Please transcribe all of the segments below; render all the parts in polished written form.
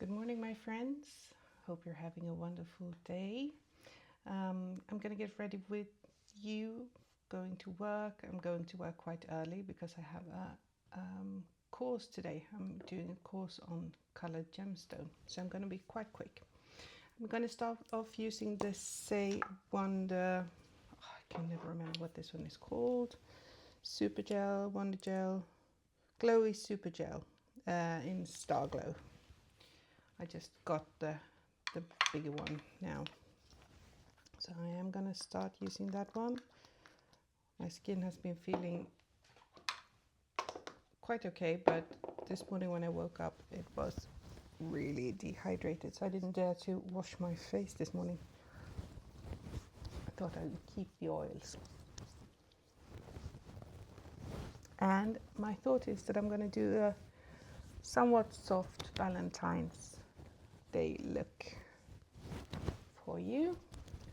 Good morning, my friends. Hope you're having a wonderful day. I'm going to get ready with you going to work. I'm going to work quite early because I have a course today. I'm doing a course on colored gemstone, so I'm going to be quite quick. I'm going to start off using the Saie Wonder, I can never remember what this one is called, Super Gel, Wonder Gel, Glowy Super Gel in Starglow. I just got the bigger one now. So I am going to start using that one. My skin has been feeling quite okay, but this morning when I woke up it was really dehydrated, so I didn't dare to wash my face this morning. I thought I would keep the oils. And my thought is that I'm going to do a somewhat soft Valentine's Day look for you.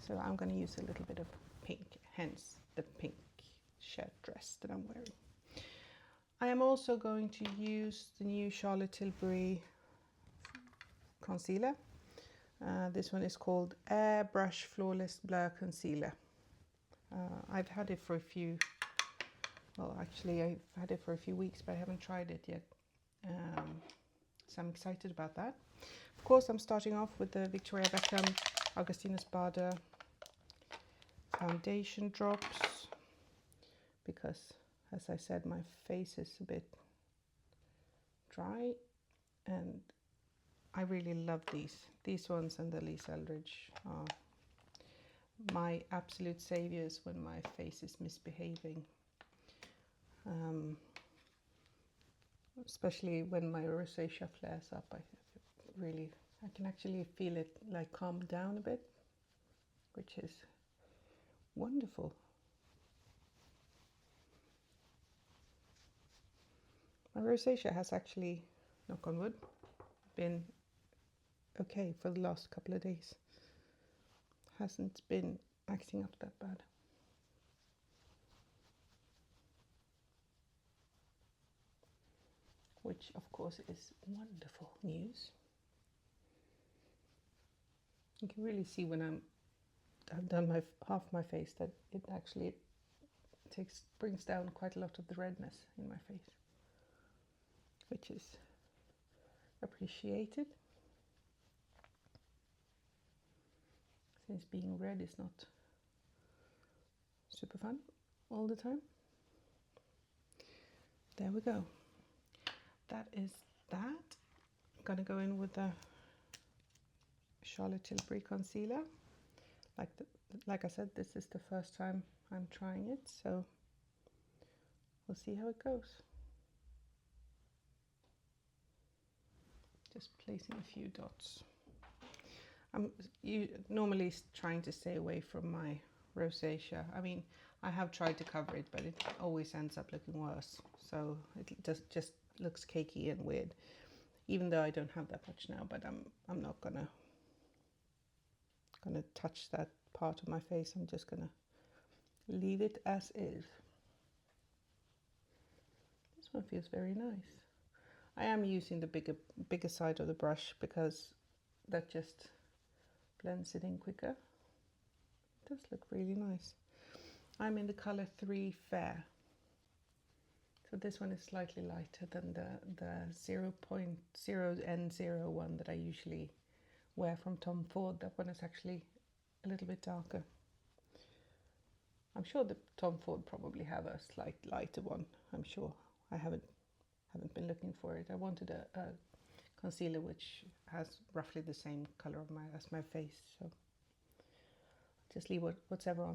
So I'm going to use a little bit of pink, hence the pink shirt dress that I'm wearing. I am also going to use the new Charlotte Tilbury concealer. This one is called Airbrush Flawless Blur Concealer. I've had it for a few, well actually I've had it for a few weeks, but I haven't tried it yet. So I'm excited about that. Of course, I'm starting off with the Victoria Beckham Augustina Spada foundation drops because, as I said, my face is a bit dry, and I really love these ones, and the Lisa Eldridge are my absolute saviors when my face is misbehaving. Especially when my rosacea flares up, I can actually feel it like calm down a bit, which is wonderful. My rosacea has actually, knock on wood, been okay for the last couple of days. Hasn't been acting up that bad. Which of course is wonderful news. You can really see when I've done half my face that it actually brings down quite a lot of the redness in my face, which is appreciated, since being red is not super fun all the time. There we go. That is that. I'm gonna go in with the Charlotte Tilbury concealer. Like I said, this is the first time I'm trying it, so we'll see how it goes. Just placing a few dots. I'm normally trying to stay away from my rosacea. I mean, I have tried to cover it, but it always ends up looking worse. So it just looks cakey and weird, even though I don't have that much now. But I'm not gonna touch that part of my face. I'm just gonna leave it as is. This one feels very nice. I am using the bigger side of the brush because that just blends it in quicker. It does look really nice. I'm in the color 3 Fair. So this one is slightly lighter than the 0.0N01 that I usually wear from Tom Ford. That one is actually a little bit darker. I'm sure the Tom Ford probably have a slight lighter one. I'm sure. I haven't been looking for it. I wanted a concealer which has roughly the same color as my face. So just leave what's ever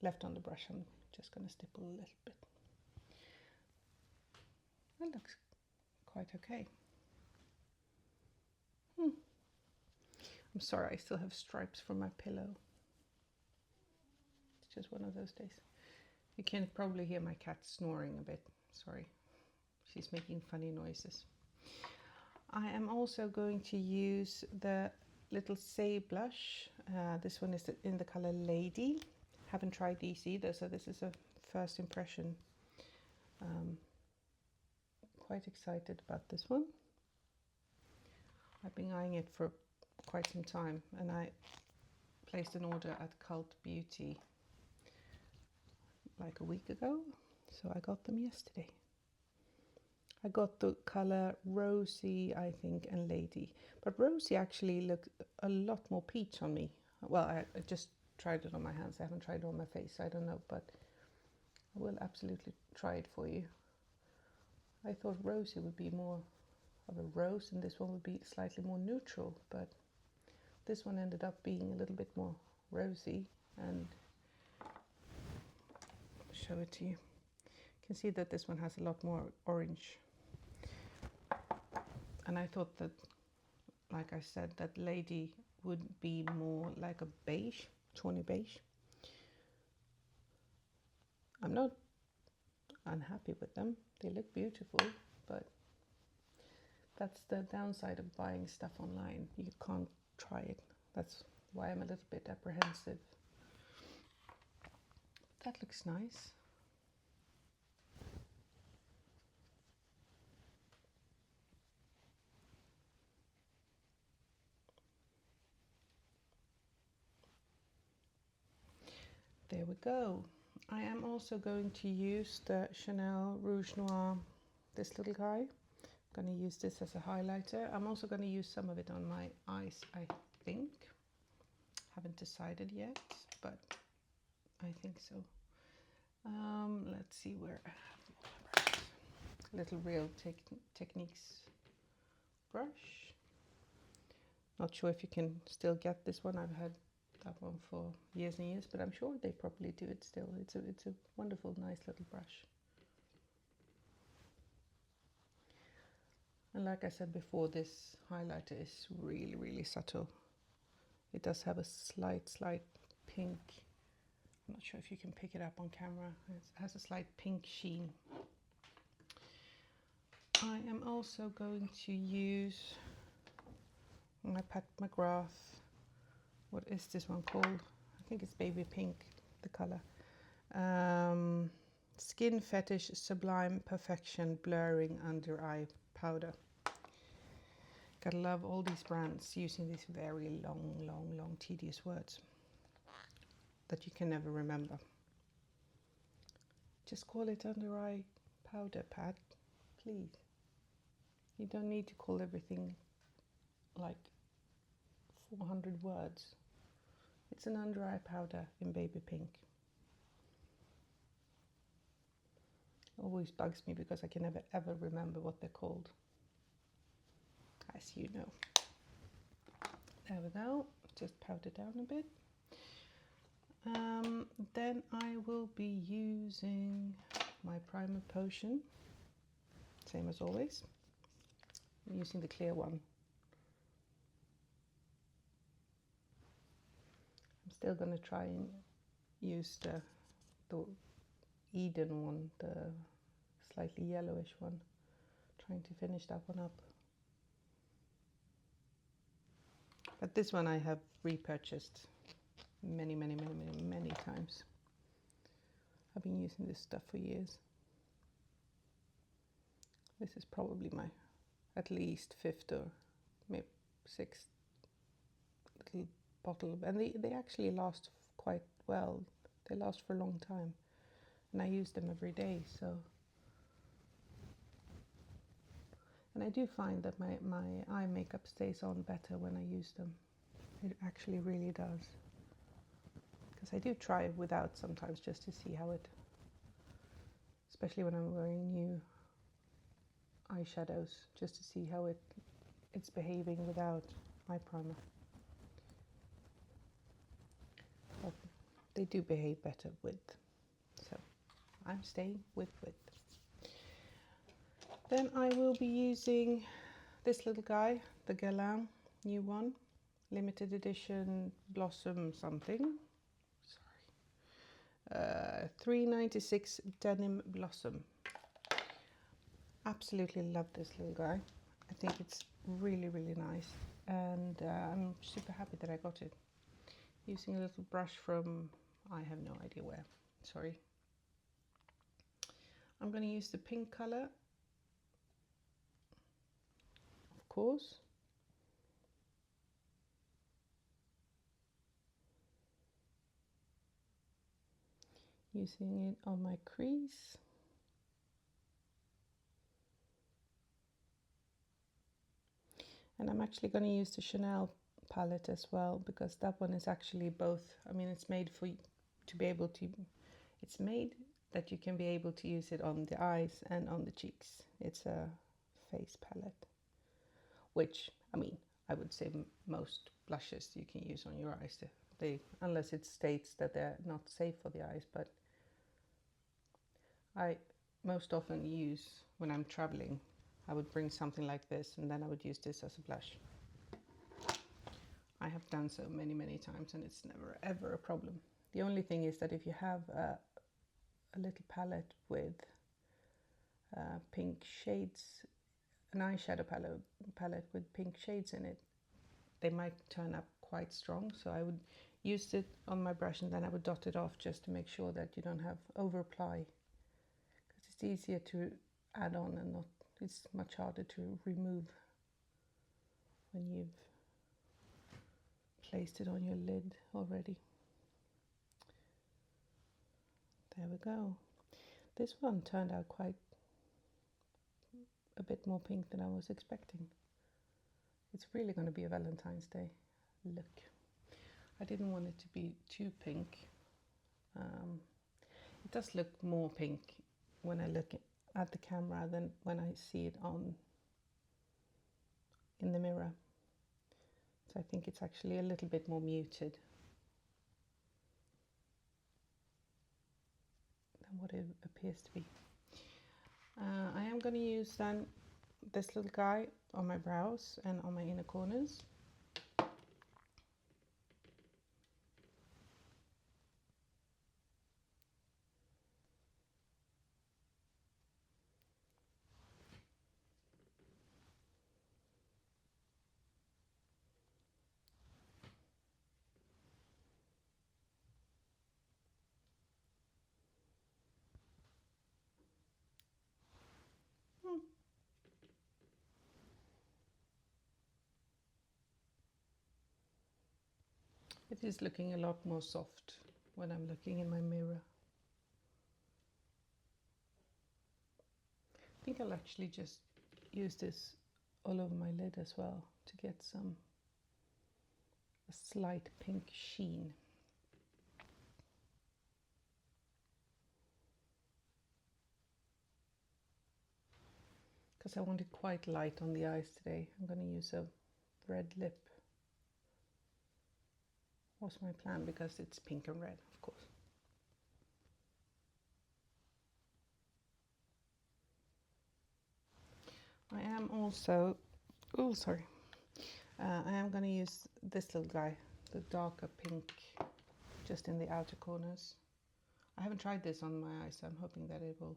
left on the brush. I'm just going to stipple a little bit. That looks quite okay. I'm sorry, I still have stripes from my pillow. It's just one of those days. You can probably hear my cat snoring a bit. Sorry, she's making funny noises. I am also going to use the little Saie blush. This one is in the color Lady. Haven't tried these either, so this is a first impression. Quite excited about this one. I've been eyeing it for quite some time, and I placed an order at Cult Beauty like a week ago, so I got them yesterday. I got the color Rosy, I think, and Lady, but Rosy actually looked a lot more peach on me. Well, I just tried it on my hands. I haven't tried it on my face, so I don't know, but I will absolutely try it for you. I thought Rosy would be more of a rose and this one would be slightly more neutral, but this one ended up being a little bit more rosy. And I'll show it to you. You can see that this one has a lot more orange, and I thought that, like I said, that Lady would be more like a beige, tawny beige. I'm not unhappy with them. They look beautiful, but that's the downside of buying stuff online. You can't try it. That's why I'm a little bit apprehensive. That looks nice. There we go. I am also going to use the Chanel Rouge Noir, this little guy. I'm going to use this as a highlighter. I'm also going to use some of it on my eyes, I think. Haven't decided yet, but I think so. Let's see where I have my brush. Little Real Techniques brush. Not sure if you can still get this one. I've had that one for years and years, but I'm sure they probably do it still. It's a wonderful, nice little brush. And like I said before, this highlighter is really, really subtle. It does have a slight pink. I'm not sure if you can pick it up on camera. It has a slight pink sheen. I am also going to use my Pat McGrath. What is this one called? I think it's Baby Pink, the color. Skin Fetish Sublime Perfection Blurring Under Eye Powder. Gotta love all these brands using these very long, tedious words that you can never remember. Just call it under eye powder, Pat, please. You don't need to call everything like 400 words. It's an under eye powder in baby pink. Always bugs me because I can never ever remember what they're called, as you know. There we go, just powder down a bit. Then I will be using my primer potion, same as always. I'm using the clear one. I'm still going to try and use the Eden one, the slightly yellowish one, trying to finish that one up. But this one I have repurchased many times. I've been using this stuff for years. This is probably my at least 5th or maybe 6th little bottle, and they actually last quite well. They last for a long time, and I use them every day. So, and I do find that my eye makeup stays on better when I use them. It actually really does. Because I do try it without sometimes, just to see how it, especially when I'm wearing new eyeshadows, just to see how it's behaving without eye primer. But they do behave better with, so I'm staying with. Then I will be using this little guy, the Guerlain new one, limited edition Blossom something. Sorry, 396 Denim Blossom. Absolutely love this little guy. I think it's really nice, and I'm super happy that I got it. Using a little brush from, I have no idea where, sorry. I'm going to use the pink color, of course, using it on my crease. And I'm actually going to use the Chanel palette as well, because that one is actually both, I mean, it's made for you to be able to, it's made that you can be able to use it on the eyes and on the cheeks. It's a face palette, which, I mean, I would say most blushes you can use on your eyes. Unless it states that they're not safe for the eyes, but I most often use, when I'm traveling, I would bring something like this, and then I would use this as a blush. I have done so many times, and it's never ever a problem. The only thing is that if you have a little palette with pink shades, an eyeshadow palette with pink shades in it, they might turn up quite strong. So I would use it on my brush, and then I would dot it off just to make sure that you don't have over apply, because it's easier to add on and not, it's much harder to remove when you've placed it on your lid already. There we go. This one turned out quite a bit more pink than I was expecting. It's really going to be a Valentine's Day look. I didn't want it to be too pink. It does look more pink when I look at the camera than when I see it in the mirror. So I think it's actually a little bit more muted than what it appears to be. I am going to use then this little guy on my brows and on my inner corners. It is looking a lot more soft when I'm looking in my mirror. I think I'll actually just use this all over my lid as well to get a slight pink sheen. Because I want it quite light on the eyes today. I'm going to use a red lip. Was my plan, because it's pink and red, of course. I am also, oh sorry, I am going to use this little guy, the darker pink, just in the outer corners. I haven't tried this on my eyes, so I'm hoping that it will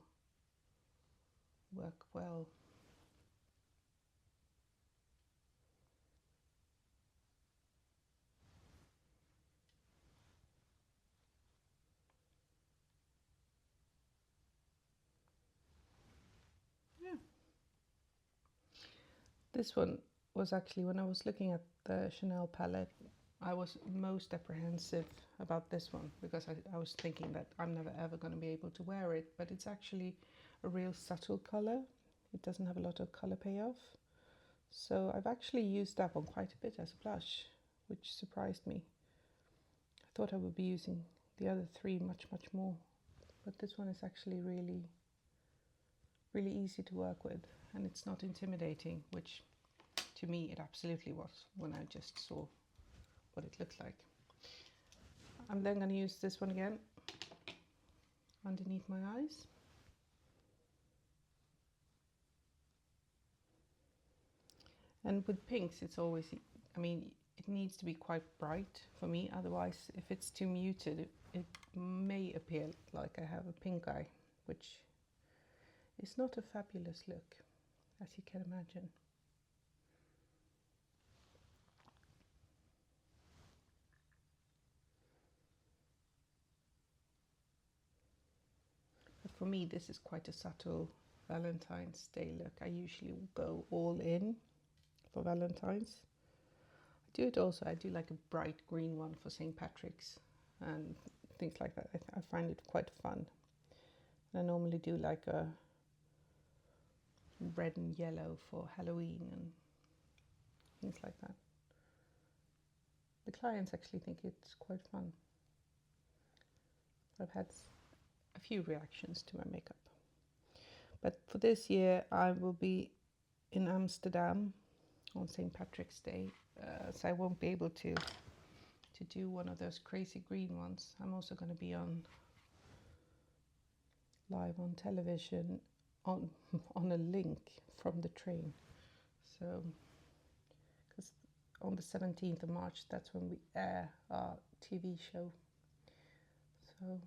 work well. Yeah. This one was actually, when I was looking at the Chanel palette, I was most apprehensive about this one, because I was thinking that I'm never ever going to be able to wear it, but it's actually a real subtle color. It doesn't have a lot of color payoff. So I've actually used that one quite a bit as a blush, which surprised me. I thought I would be using the other three much more, but this one is actually really easy to work with, and it's not intimidating, which to me it absolutely was when I just saw what it looked like. I'm then going to use this one again underneath my eyes. And with pinks, it's always, I mean, it needs to be quite bright for me, otherwise if it's too muted, it may appear like I have a pink eye, which is not a fabulous look, as you can imagine. But for me, this is quite a subtle Valentine's Day look. I usually go all in for Valentine's. I do it also, I do like a bright green one for St. Patrick's, and things like that. I find it quite fun. I normally do like a red and yellow for Halloween and things like that. The clients actually think it's quite fun. I've had a few reactions to my makeup. But for this year I will be in Amsterdam on St. Patrick's Day, so I won't be able to do one of those crazy green ones. I'm also going to be on live on television on a link from the train. So, because on the 17th of March, that's when we air our TV show. So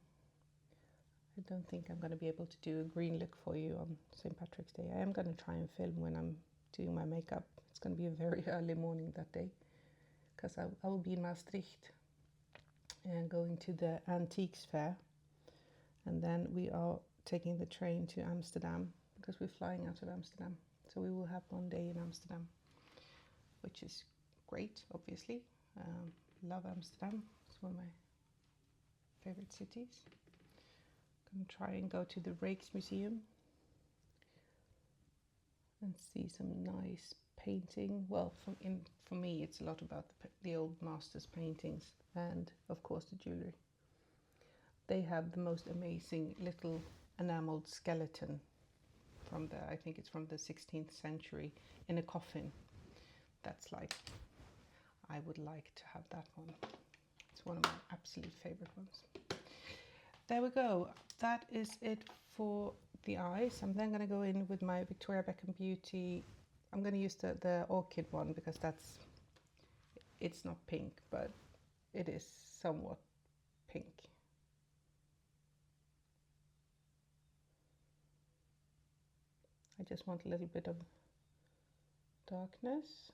I don't think I'm going to be able to do a green look for you on St. Patrick's Day. I am going to try and film when I'm doing my makeup. It's going to be a very early morning that day, because I will be in Maastricht and going to the Antiques Fair, and then we are taking the train to Amsterdam, because we're flying out of Amsterdam. So we will have one day in Amsterdam, which is great, obviously. Love Amsterdam. It's one of my favorite cities. I'm going to try and go to the Rijksmuseum and see some nice painting. Well, for me, it's a lot about the old masters' paintings and, of course, the jewelry. They have the most amazing little enameled skeleton from I think it's from the 16th century in a coffin. That's like, I would like to have that one. It's one of my absolute favorite ones. There we go. That is it for the eyes. I'm then going to go in with my Victoria Beckham Beauty. I'm going to use the Orchid one, because it's not pink, but it is somewhat pink. I just want a little bit of darkness.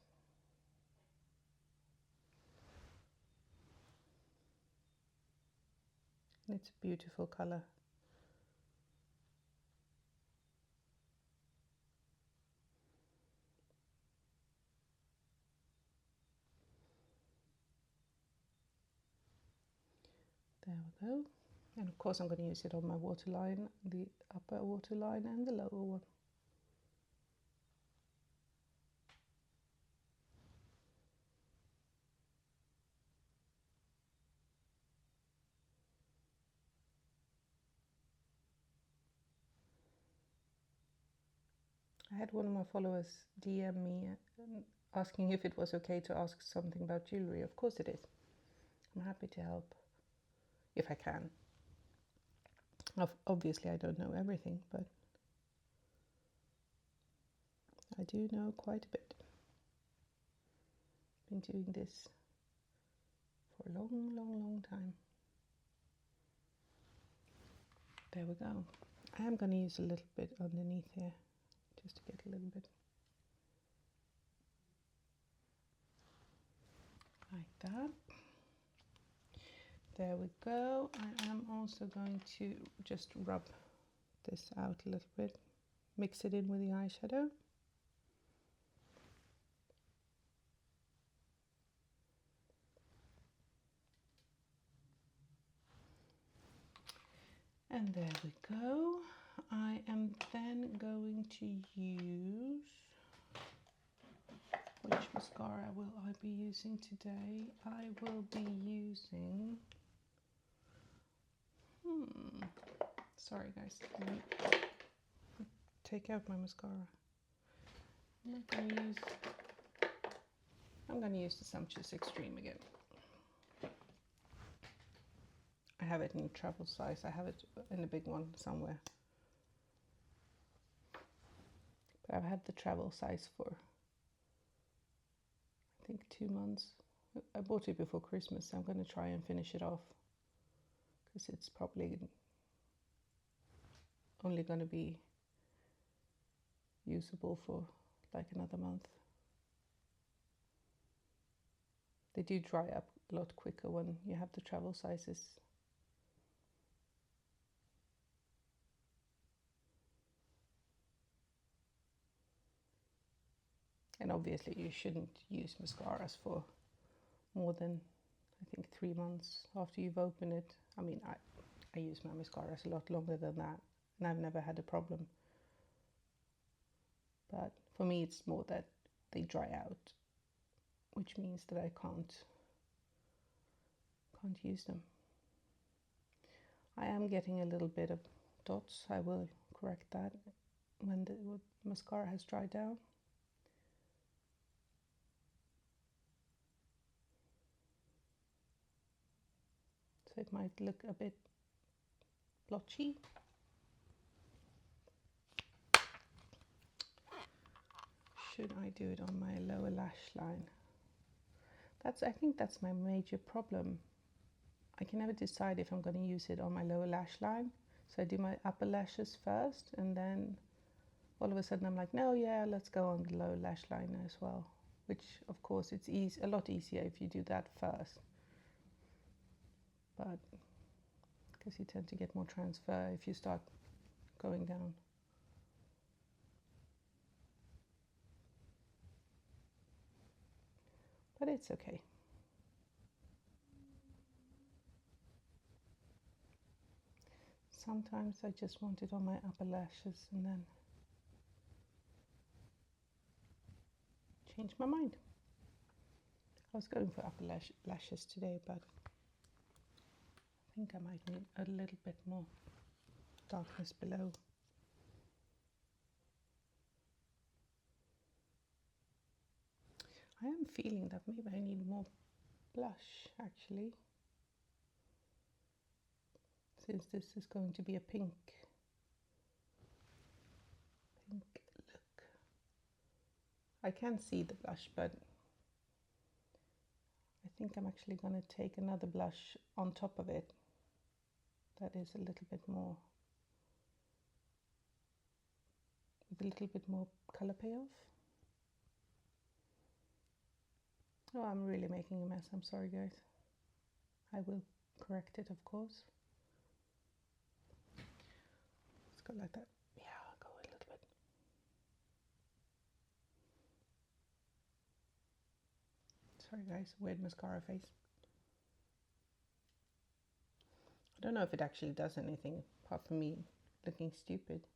And it's a beautiful color. There we go. And of course I'm going to use it on my waterline, the upper waterline and the lower one. I had one of my followers DM me asking if it was okay to ask something about jewelry. Of course it is. I'm happy to help if I can. Obviously I don't know everything, but I do know quite a bit. Been doing this for a long time. There we go. I am going to use a little bit underneath here, just to get a little bit like that. There we go. I am also going to just rub this out a little bit, mix it in with the eyeshadow. And there we go. I am then going to use, which mascara will I be using today? I will be using, sorry guys, let me take out my mascara. I'm going to use the Sumptious Extreme again. I have it in travel size. I have it in a big one somewhere. But I've had the travel size for, I think, 2 months. I bought it before Christmas, so I'm going to try and finish it off, because it's probably only going to be usable for like another month. They do dry up a lot quicker when you have the travel sizes. And obviously you shouldn't use mascaras for more than I think 3 months after you've opened it. I mean, I use my mascaras a lot longer than that, and I've never had a problem. But for me, it's more that they dry out, which means that I can't use them. I am getting a little bit of dots. I will correct that when the mascara has dried down. So it might look a bit blotchy. Should I do it on my lower lash line? I think that's my major problem. I can never decide if I'm going to use it on my lower lash line. So I do my upper lashes first, and then all of a sudden I'm like, no, yeah, let's go on the lower lash line as well. Which, of course, it's a lot easier if you do that first. But because you tend to get more transfer if you start going down. But it's okay. Sometimes I just want it on my upper lashes and then change my mind. I was going for upper lashes today, but I think I might need a little bit more darkness below. I am feeling that maybe I need more blush actually, since this is going to be a pink look. I can see the blush, but I think I'm actually going to take another blush on top of it that is a little bit more, with a little bit more color payoff. Oh, I'm really making a mess. I'm sorry, guys. I will correct it, of course. Let's go like that. Yeah, I'll go a little bit. Sorry, guys. Weird mascara face. I don't know if it actually does anything apart from me looking stupid.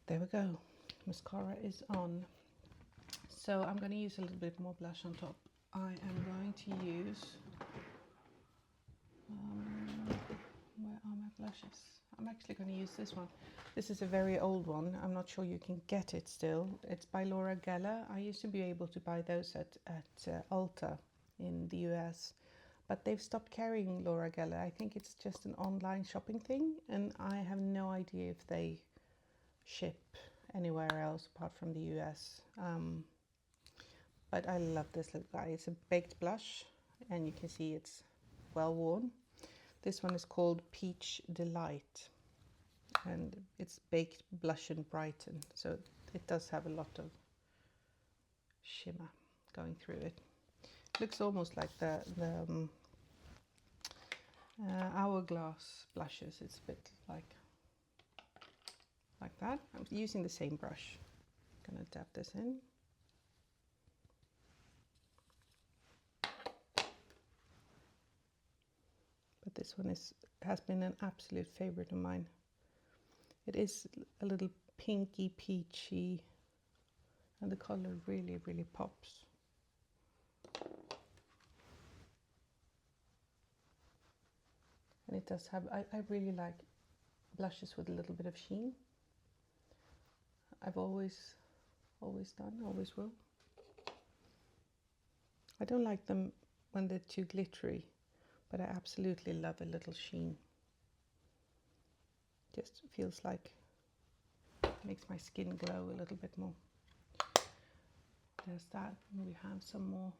There we go. Mascara is on. So I'm going to use a little bit more blush on top. I am going to use, where are my blushes? I'm actually going to use this one. This is a very old one. I'm not sure you can get it still. It's by Laura Geller. I used to be able to buy those at Ulta in the US, but they've stopped carrying Laura Geller. I think it's just an online shopping thing, and I have no idea if they ship anywhere else apart from the US. But I love this little guy. It's a baked blush, and you can see it's well worn. This one is called Peach Delight, and it's baked blush and brighten, so it does have a lot of shimmer going through it. Looks almost like the Hourglass blushes. It's a bit like that. I'm using the same brush. I'm gonna dab this in. But this one has been an absolute favorite of mine. It is a little pinky peachy, and the color really, really pops. And it does have, I really like blushes with a little bit of sheen. I've always done, always will. I don't like them when they're too glittery, but I absolutely love a little sheen. Just feels like it makes my skin glow a little bit more. There's that, and we have some more.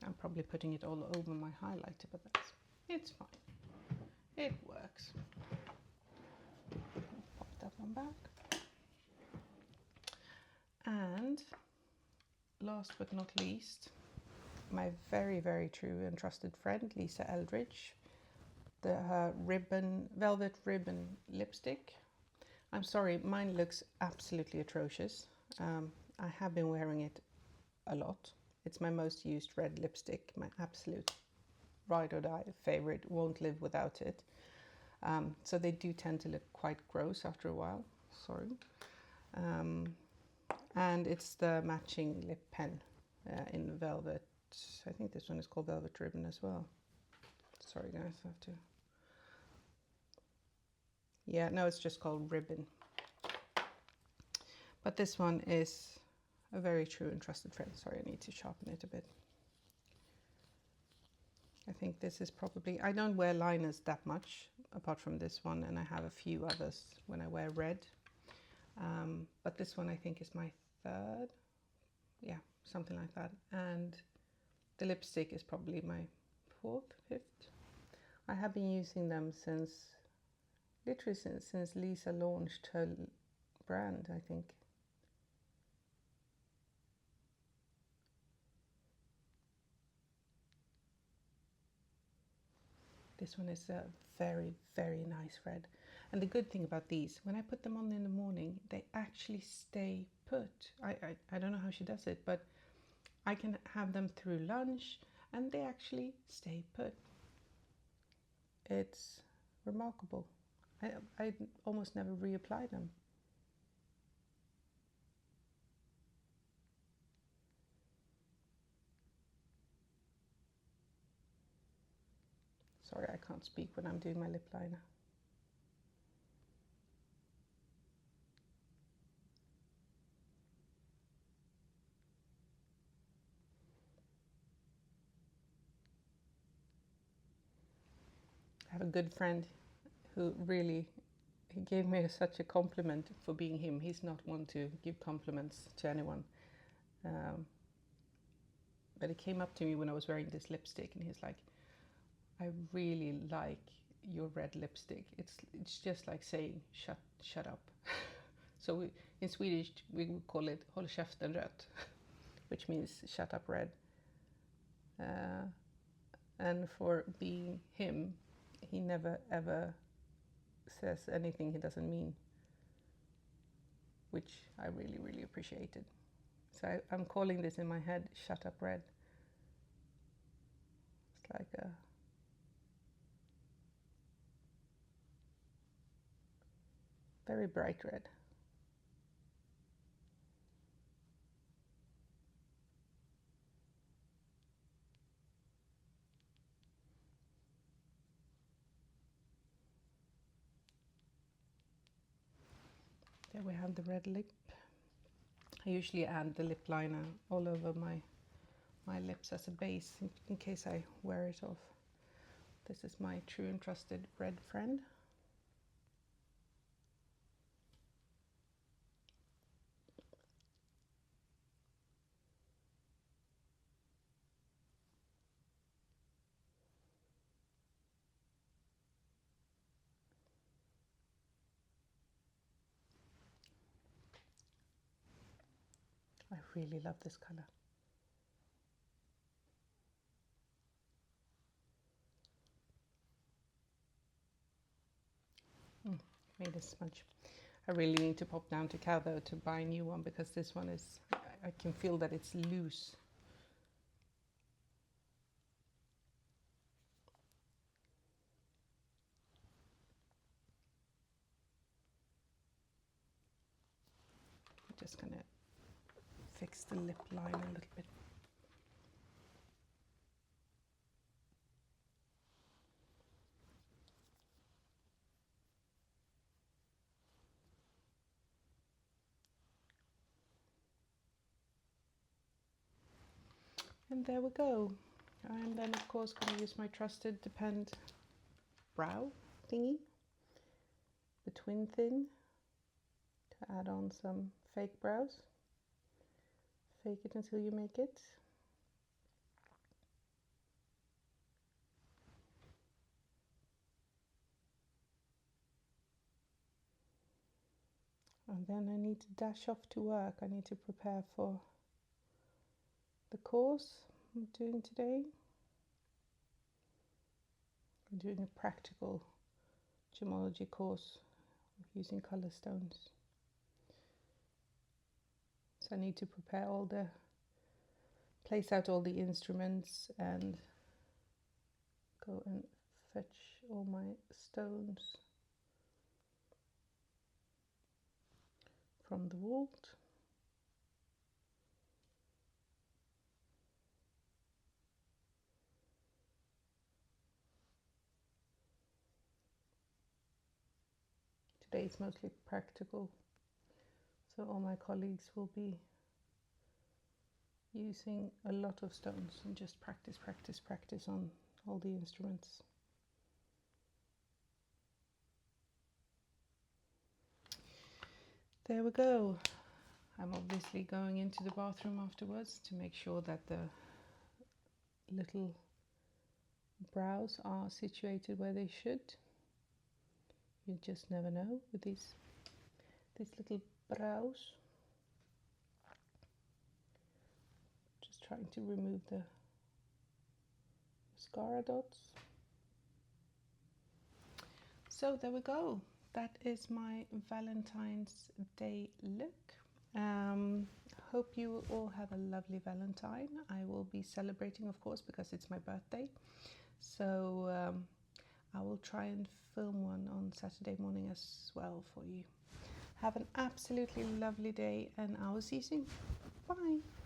I'm probably putting it all over my highlighter, but it's fine. It works. Pop that one back. And last but not least, my very, very true and trusted friend, Lisa Eldridge the Velvet Ribbon lipstick. I'm sorry, mine looks absolutely atrocious. I have been wearing it a lot. It's my most used red lipstick, my absolute ride or die favorite, won't live without it. So they do tend to look quite gross after a while, sorry. And it's the matching lip pen in velvet. I think this one is called Velvet Ribbon as well. Sorry guys, I have to... Yeah, no, it's just called Ribbon. But this one is a very true and trusted friend. Sorry, I need to sharpen it a bit. I think this is probably... I don't wear liners that much, apart from this one, and I have a few others when I wear red. But this one I think is my third. Yeah, something like that. And the lipstick is probably my fourth, fifth. I have been using them since, literally since Lisa launched her brand, I think. This one is a very, very nice red. And the good thing about these, when I put them on in the morning, they actually stay put. I don't know how she does it, but I can have them through lunch and they actually stay put. It's remarkable. I almost never reapply them. Sorry, I can't speak when I'm doing my lip liner. I have a good friend who really, he gave me such a compliment for being him. He's not one to give compliments to anyone. But he came up to me when I was wearing this lipstick and he's like, I really like your red lipstick. It's just like saying shut up. So in Swedish we would call it håll käften rött, which means shut up red. And for being him, he never ever says anything he doesn't mean, which I really, really appreciated. So I'm calling this in my head shut up red. It's like a very bright red. There we have the red lip. I usually add the lip liner all over my lips as a base in case I wear it off. This is my true and trusted red friend. I really love this color. Made a smudge. I really need to pop down to Cow though to buy a new one because this one is, I can feel that it's loose. I'm just gonna fix the lip line a little bit. And there we go. And then of course going to use my trusted Depend brow thingy, the twin thin, to add on some fake brows. Fake it until you make it. And then I need to dash off to work. I need to prepare for the course I'm doing today. I'm doing a practical gemology course using colour stones. So I need to prepare place out all the instruments and go and fetch all my stones from the vault. Today is mostly practical, so all my colleagues will be using a lot of stones and just practice on all the instruments. There we go. I'm obviously going into the bathroom afterwards to make sure that the little brows are situated where they should. You just never know with these little brows. Just trying to remove the mascara dots. So there we go. That is my Valentine's Day look. Hope you all have a lovely Valentine. I will be celebrating, of course, because it's my birthday. So I will try and film one on Saturday morning as well for you. Have an absolutely lovely day, and I will see you soon. Bye.